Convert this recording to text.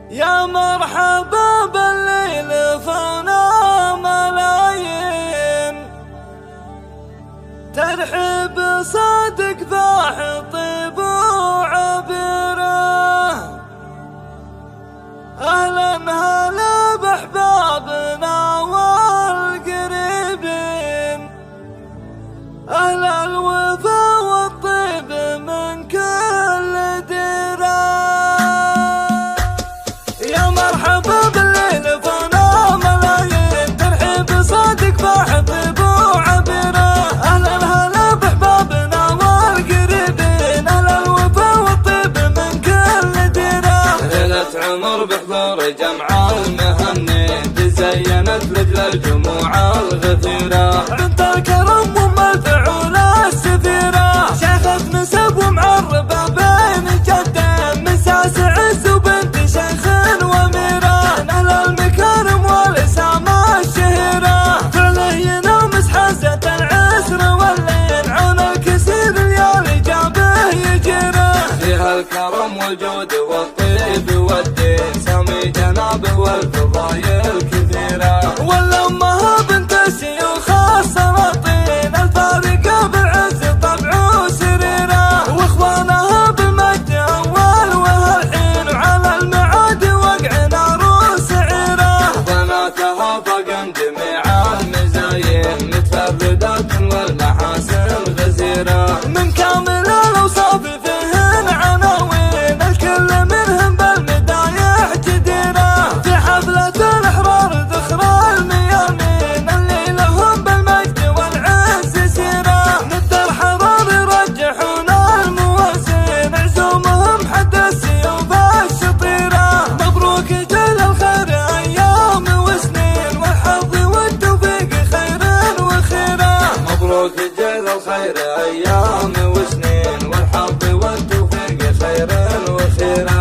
يا مرحبا بالليل فانا ملايين، ترحب صادق فاح طيب وعبيره. اهلا هلا باحبابنا والقريبين، اهل الوفا والطيب من كل ديره. يا مرحبا بالليل فانا ملايين، ترحب صادق فاح طيب وعبيره. اهلا هلا باحبابنا والقريبين، اهل الوفا والطيب من كل ديره. ليلة عمر بحضور جمع المهني، تزينت رجل الجموع الغفيرة. بنت الكرم ام الفعول السفيرة، شيخة نسب ومعربة بين جدين، مساس عز وبنت شيخ واميرة. اهل المكارم والاسامة الشهيرة، فلينا ومسحزة العسر واللين، عون الكسير الليالي جابه يجيره. فيها الكرم والجود والطيب والدين، سامي جنابه والفضايل كثيرة. والأمها بنت الشيوخ السلاطين، الفارقة بالعز طبع وسريرة. واخوانها بالمجد أول وهالحين، وعلى المعاد وقع نار سعيرة. بناتها فقن جميع المزايين، متفردات والمحاسن غزيرة. من كامل الأوصاف فيهن عناوين، الكل منهم بالمدايح جديرة. في حفلة الأحرار ذخر الميامين، اللي لهم بالمجد والعز سيرة. ند الحرار يرجحون الموازين، عزومهم حد السيوف الشطيرة. مبروك جل الخير أيام وسنين، والحظ والتوفيق خير وخيرة. مبروك جل الخير أيام وسنين، والحظ والتوفيق خير وخيرة.